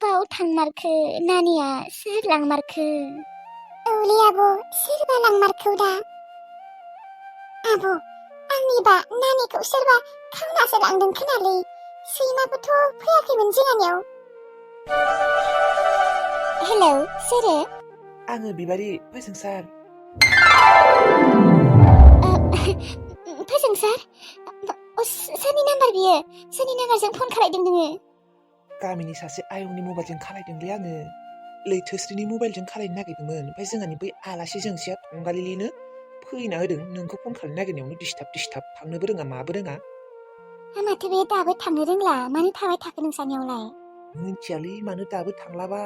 अबाव थांमारखो नानिया सोर लांमारखो? औलै आब' सोरबा लांमारखौ दा? आब' आंनिबा नानिखौ सोरबा खावनासो लांदों खोनालै। सैमाबोथ' फैयाखैमोन जोंहानियाव। हेलौ सोरो? आङो बिबारि फोजोंसार। फोजोंसार? सोरनि नाम्बार बियो? सोरनि नाम्बारजों फन खालायदों नोङो? गामिनि सासे आयंनि मबाइलजों खालायदोंलै आङो। लैथोस्रिनि मबाइलजों खालायनो नागिरदोंमोन, ओमफ्राय जोंहानि बै आलासि जोंसेया थंगालिलिनो फैना होदों। नोंखौ फन खालायनो नागिरनायावनो डिस्टार्ब थांनोबो रोङा माबो रोङा। माथो बे दाबो थांनो रोंला? मानो थाबाय थाखो नोंसानियावलाय? मिन्थियालै मानो दाबो थांलाबा।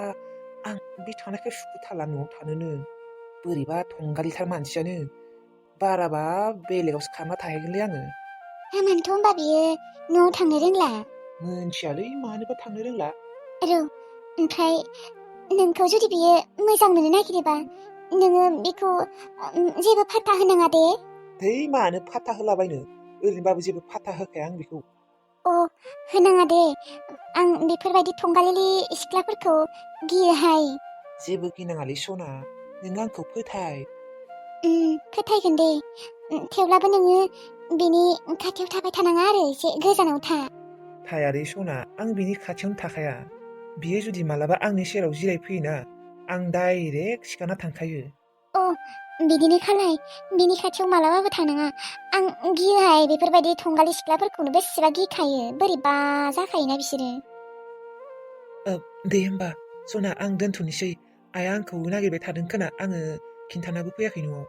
आं बे थांनायखाय सुखुथारला न'आव थानोनो। बोरैबा थंगालिथार मानसियानो। बाराबा बेलेगावसो खारना थाहैगोनलै आङो। मानोथ' होनबा बियो न'आव थांनो रोंला? मिन्थियालै मानोबा थांनो रोंला। ओमफ्राय नोंखौ जुदि बियो मोजां मोननो नागिरोबा नोङो बेखौ जेबो फात्ता होनाङा दे। है मानो फात्ता होलाबायनो? ओरैनोबाबो जेबो फात्ता होखाया आं बेखौ। होनाङा दे। आं बेफोरबायदि थंगालिलि सिख्लाफोरखौ गियोहाय। जेबो गिनाङालै सना, नों आंखौ फोथाय। फोथायगोन दे। थेवब्लाबो नोङो बिनि खाथियाव थाबाय थानाङा आरो एसे गोजानाव था। थायालै सना, आं बिनि खाथियावनो थाखाया। बियो जुदि मालाबा आंनि सेराव जिरायफैयोना, आं डाइरेक्ट सिखारना थांखायो। बिदिनो खालाय। बिनि खाथियाव मालाबाबो थानाङा। आं गियोहाय बेफोरबायदि थंगालि सिख्लाफोरखौनो बेसेबा गिखायो। बोरैबा जाखायोना बिसोरो। दे होमबा सना, आं दोनथ'नोसै। आइया आंखौ नागिरबाय थादों खोना, आङो खिन्थानाबो फैयाखै न'आव।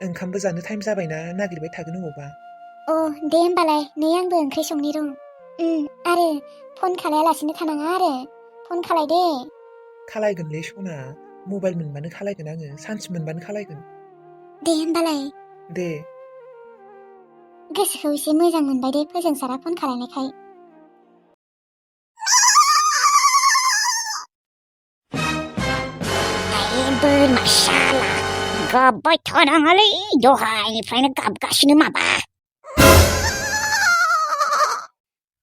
ओंखामबो जानो टाइम जाबायना, नागिरबाय थागोन अबावबा। दे होमबालाय, नै आंबो ओंख्रि संनि र'। आरो फन खालायालासिनो थानाङा आरो। फन खालाय दे। खालायगोनलै सना, मबाइल मोनबानो खालायगोन आङो, चान्स मोनबानो खालायगोन। दे होमबालाय। दे। गोसोखौ एसे मोजां मोनबाय दे फोजोंसारा फन खालायनायखाय। बोरमा साला गाबबाय थानाङालै, दहायनिफ्रायनो गाबगासिनो माबा।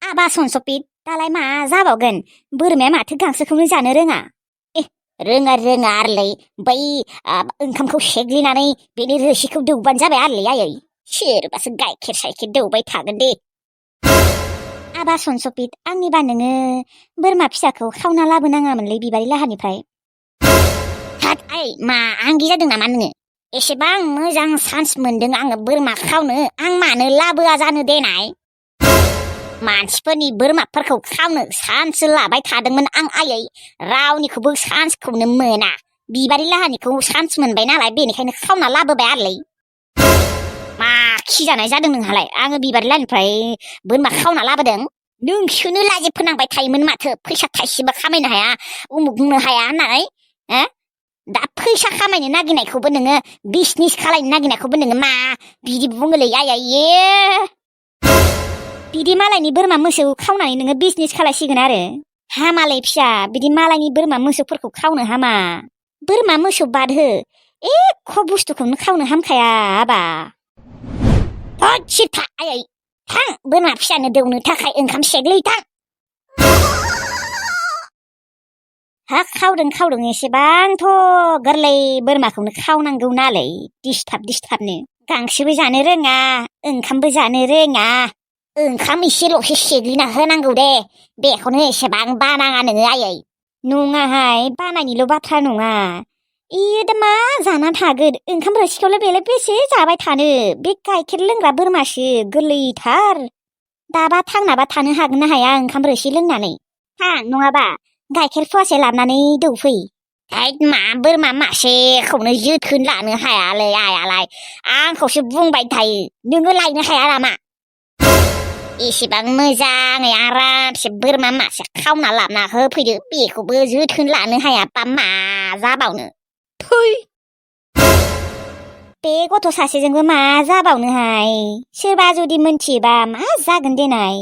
आबा सनसपित, दालाय मा जाबावगोन? बोरमाया माथो गांसोखौनो जानो रोङा। रोङा आरलै, बै ओंखामखौ सेग्लिनानै बेनि रोसिखौ दौबानो जाबाय आरलै आयै। सोरबासो गाइखेर साइखेर दौबाय थागोन दे। आबा सनसपित, आंनिबा नोङो बोरमा फिसाखौ खावना लाबोनाङामोनलै बिबारि लाहानिफ्राय। हाथ आइ, मा आंगि जादों नामा नोङो? एसेबां मोजां चान्स मोनदों आङो बोरमा खावनो, आं मानो लाबोआ जानो देनाय? मानसिफोरनि बोरमाफोरखौ खावनो चान्स लाबाय थादोंमोन आं आयै, रावनिखौबो चान्सखौनो मोना। बिबारि लाहानिखौ चान्स मोनबाय नालाय, बेनिखायनो खावना लाबोबाय आरलै। मा खिजानाय जादों नोंहालाय? आङो बिबारि लाहानिफ्राय बोरमा खावना लाबोदों? नोंसोरनो लाजि फोनांबाय थायोमोन माथो, फैसा थाइसेबो खामायनो हाया, उमुक बुंनो हाया होननानै। दा फैसा खामायनो नागिरनायखौबो नोङो, बिजनेस खालायनो नागिरनायखौबो नोङो मा बिदि बुङोलै आयै? बिदि मालायनि बोरमा मोसौ खावनानै नोङो बिजनेस खालायसिगोन आरो? हामालै फिसा, बिदि मालायनि बोरमा मोसौफोरखौ खावनो हामा। बोरमा मोसौ बाद हो, एख' बुस्थुखौनो खावनो हामखाया आबा। सिथा आयै, थां बोरमा फिसानो दौनो थाखाय ओंखाम सेग्लै थां। खावदों एसेबांथ' गोरलै बोरमाखौनो खावनांगौ नालै, दिसथाबनो। गांसोबो जानो रोङा, ओंखामबो जानो रोङा। ओंखाम एसेल'सो सेग्लिना होनांगौ दे, बेखौनो एसेबां बानाङा नोङो आयै। नङाहाय, बानायनिल' बाथ्रा नङा। दा मा जाना थागोन? ओंखाम रोसिखौलाय बेलाय बेसे जाबाय थानो? बे गाइखेर लोंग्रा बोरमासो, गोरलैथार। दाबा थांनाबा थानो हागोन ना हाया ओंखाम रोसि लोंनानै? थां, नङाबा गाइखेर फुवासे लाबनानै दौफै। मा बोरमा मासेखौनो जोथोन लानो हायालै आयालाय, आंखौसो बुंबाय थायो। नोङो लायनो हाया नामा? एसेबां मोजाङै आरामसे बोरमा मासे खावना लाबना होफैदो, बेखौबो जोथोन लानो हायाबा मा जाबावनो? बे गथ' सासेजोंबो मा जाबावनोहाय? सोरबा जुदि मोनथियोबा मा जागोन देनाय?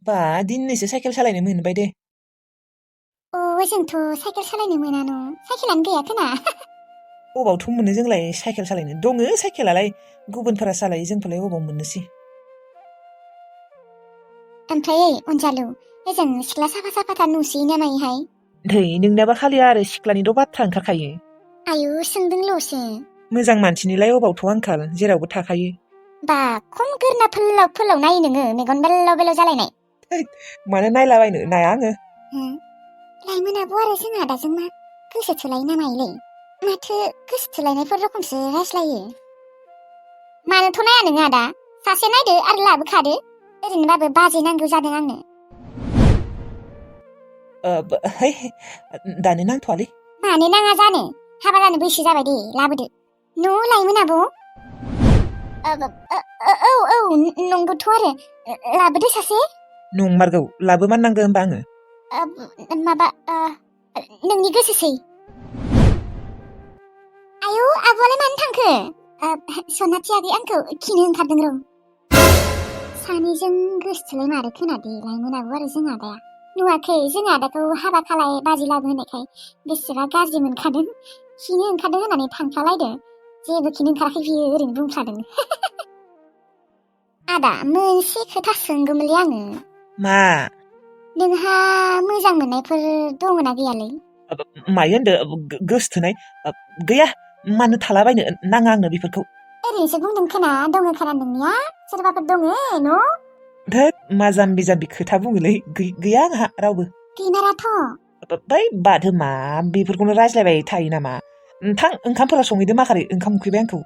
बा दिनैसो साइकेल सालायनो मोनबाय दे। जोंथ' साइकेल सालायनो मोना न', साइकेलानो गैया खोना। अबावथ' मोनो जोंलाय साइकेल सालायनो? दङो साइकेलालाय, गुबुनफोरा सालायो, जोंफोरलाय अबाव मोननोसै। ओमफ्राय अनजालु ओजों सिख्ला साफा साफाथार नुसोयो ना मायोहाय नै नोंनाबा खालि आरो सिख्लानिल' बाथ्रा ओंखारखायो आयु सोंदोंल'सो मोजां मानसिनिलाय अबावथ' आंखाल जेरावबो थाखायो बा खम गोरना फोलाव फोलाव नायो नोङो मेगन बेल्लाव बेल्लाव जालायनाय मानो नायलाबायनो नाया आङो लाइमोनाबो आरो जोंहा दाजों मा गोसो थोलायो ना मायोलै माथो गोसो थोलायनायफोर रखमसो रायज्लायो मानोथ' नाया नोङो आदा सासे नायदो आरो लाबोखादो ओरैनोबाबो बाजै नांगौ जादों आंनो है दानो नांथ'वालै मानो नाङा जानो हाबा जानो बैसो जाबाय दे लाबोदो न' लाइमोन आब' औ नंगौथ' आरो लाबोदो सासे नंमारगौ लाबोमारनांगौ होमबा आङो माबा नोंनि गोसोसै आयौ आब'आलाय मानो थांखो सनाथि आगै आंखौ खिनो ओंखारदों र' सानैजों गोसोथोलाय मारो खोनादे लाइमोन आब' आरो जों आदाया नुवाखै जों आदाखौ हाबा खालाय बाजै लाबो होनायखाय बेसेबा गाज्रि मोनखादों खिनो ओंखारदों होननानै थांफ्लालायदों जेबो खिनो ओंखाराखै बियो ओरैनो बुंफ्लादों आदा मोनसे खोथा सोंगौमोनलै आङो मा नोंहा मोजां मोननायफोर दङ ना गैयालै मायो होनदो गोसोथोनाय गैया मानो थालाबायनो नाङा आंनो बेफोरखौ ओरैनोसो बुंदों खोना दङ खोना नोंनिया सोरबाफोर दङ न' धोद मा जाम्बि जाम्बि खोथा बुङोलै गैया आंहा रावबो गैमाराथ' बै बाथो मा बेफोरखौनो रायज्लायबाय थायो नामा थां ओंखामफोरा संहैदो माखारै ओंखाम उखैबाय आंखौ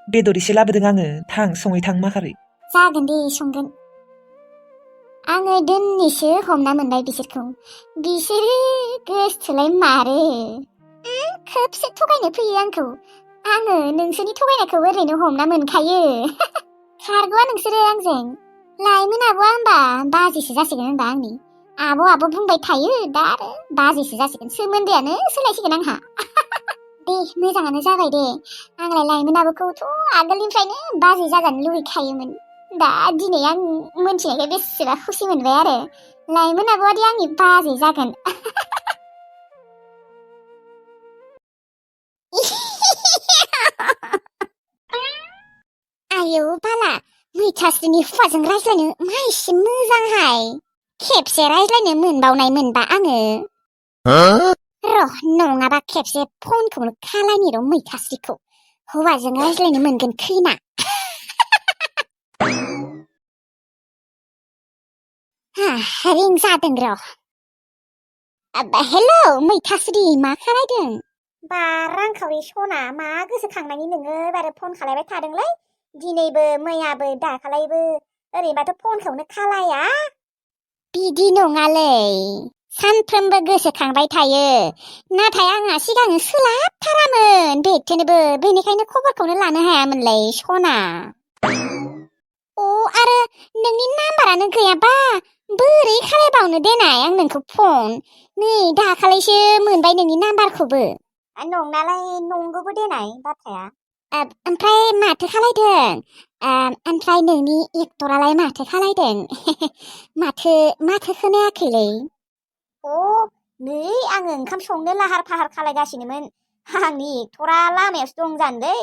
बेदर एसे लाबोदों आङो थां संहैथां माखारै जागोन दे संगोन आङो दिनैसो हमना मोनबाय बिसोरखौ बिसोरो गोसोथोलाय मारो खोबसे थगायनो फैयो आंखौ आङो नोंसोरनि थगायनायखौ ओरैनो हमना मोनखायो खारग'आ नोंसोरो आंजों लाइमोन आब'आ होनबा बाजैसो जासिगोन होनबा आंनि आब' बुंबाय थायो दा आरो बाजैसो जासिगोन सोमोन्दोआनो सोलायसिगोन आंहा दे मोजाङानो जाबाय दे आंलाय लाइमोन आब'खौथ' आगोलनिफ्रायनो बाजै जाजानो लुगैखायोमोन दा दिनै आं मोनथिनायखाय बेसेबा खुसि मोनबाय आरो लाइमोन आब'आदि आंनि बाजै जागोन आयौ बाला मैथास्रिनि हुवाजों रायज्लायनो मा एसे मोजांहाय खेबसे रायज्लायनो मोनबावनाय मोनबा आङो र' नङाबा खेबसे फनखौनो खालायनि र' मैथास्रिखौ हौवाजों रायज्लायनो मोनगोन खैना रिं जादों र' हेलौ मैथास्रि मा खालायदों बा रांखावरि सना मा गोसोखांनायनि नोङो बारा फन खालायबाय थादोंलै दिनैबो मैयाबो दाखालायबो ओरैबाथ' फनखौनो खालाया बिदि नङालै सानफ्रोमबो गोसोखांबाय थायो नाथाय आंहा सिगां सोलाबथारामोन बेथोनोबो बेनिखायनो खबरखौनो लानो हायामोनलै सना आरो नोंनि नाम्बारानो गैयाबा बोरै खालायबावनो देनाय आं नोंखौ फन नै दाखालैसो मोनबाय नोंनि नाम्बारखौबो नंनालाय नंगौबो देनाय बाथ्राया ओमफ्राय माथो खालायदों ओमफ्राय नोंनि एक्टरालाय माथो खालायदों माथो खोनायाखैलै नै आङो ओंखाम संनो लाहार फाहार खालायगासिनोमोन आंनि एक्टरा लामायावसो दं जानोदै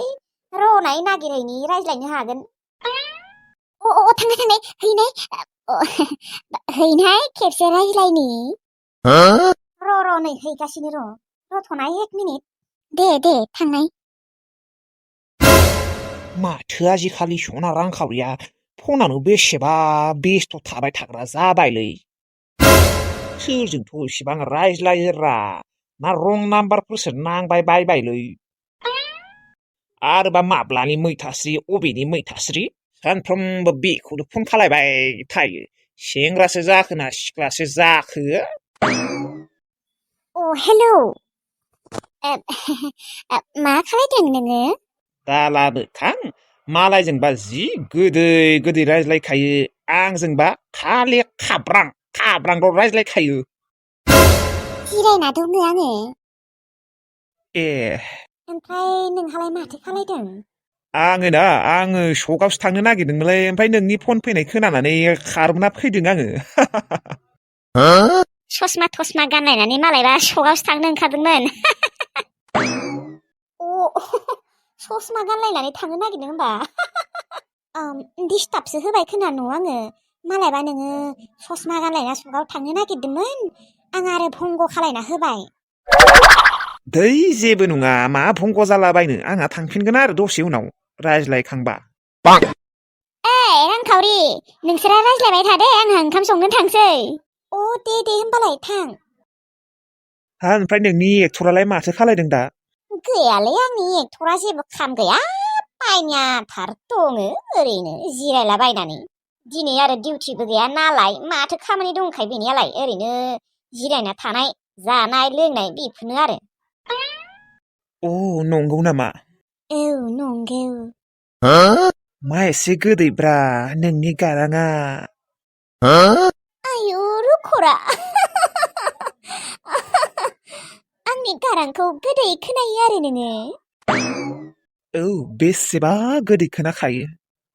र'नाय नागिरहैनि रायज्लायनो हागोन थांनाय हैनाय खेबसे रायज्लायनि र' नै हैगासिनो रथ'नाय 1 मिनिट दे थांनाय माथो आजिखालि सना रांखावरिया फनानो बेसेबा बेस्थ' थाबाय थाग्रा जाबायलै सोरजोंथ' इसेबां रायज्लायोरा ना रं नाम्बारफोरसो नांबाय बायबायलै आरोबा माब्लानि मैथास्रि अबेनि मैथास्रि सानफ्रोमबो बेखौनो फन खालायबाय थायो सेंग्रासो जाखो ना सिख्लासो जाखो हेलौ मा खालायदों नोङो दालाबो थां मालायजोंबा जि गोदै रायज्लायखायो आंजोंबा खालि खाब्रांल' रायज्लायखायो जिरायना दङ आङो ए ओमफ्राय नोंहालाय माथो खालायदों आङो सकआवसो थांनो नागिरदोंमोनलै ओमफ्राय नोंनि फन फैनाय खोनानानै खारबोना फैदों आङो ससमा थसमा गानलायनानै मालायबा सकआवसो थांनो ओंखारदोंमोन ससमा गानलायनानै थांनो नागिरदों होनबा दिस्टार्बसो होबाय खोना न' आङो मालायबा नोङो ससमा गानलायना सकाव थांनो नागिरदोंमोन आं आरो भंग खालायना होबाय दै जेबो नङा मा भंग जालाबायनो आंहा थांफिनगोन आरो दसे उनाव रायज्लायखांबा रांखावरि नोंसोरा रायज्लायबाय थादे आंहा ओंखाम संनो थांसै अ दे होमबालाय थां हा ओमफ्राय नोंनि एक्टरालाय माथो खालायदों दा गैयालै आंनि एक्टरा जेबो खाम गैया बायनाथार दङो ओरैनो जिरायलाबायनानै दिनै आरो डिउटिबो गैया नालाय माथो खामानि दंखाय बेनियालाय ओरैनो जिरायना थानाय जानाय लोंनाय बेफोरनो आरो अ नंगौ नामा औ नंगौ मा एसे गोदैब्रा नोंनि गाराङा आयु रुखरा आंनि गारांखौ गोदै खोनायो आरो नोङो औ बेसेबा गोदै खोनाखायो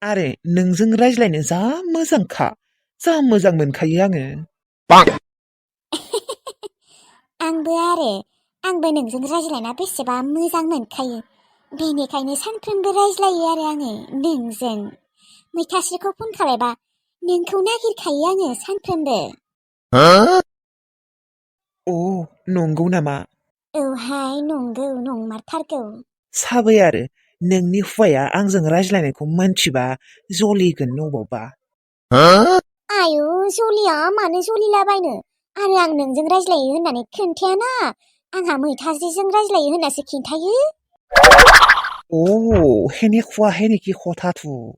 आरो नोंजों रायज्लायनो जा मोजांखा जा मोजां मोनखायो आङो आंबो नोंजों रायज्लायना बेसेबा मोजां मोनखायो बेनिखायनो सानफ्रोमबो रायज्लायो आरो आङो नोंजों मैथास्रिखौ फन खालायबा नोंखौ नागिरखायो आङो सानफ्रोमबो अ नंगौ नामा औहाय नंगौ नंमारथारगौ साबै आरो नोंनि हौवाया आंजों रायज्लायनायखौ मोनथिबा जलिगोन नबावबा आयु जलिया मानो जलिलाबायनो आरो आं नोंजों रायज्लायो होननानै खोन्थायाना आंहा मैथास्रिजों रायज्लायो होननासो खिन्थायो 오, 해니 후아 해니기 호타투.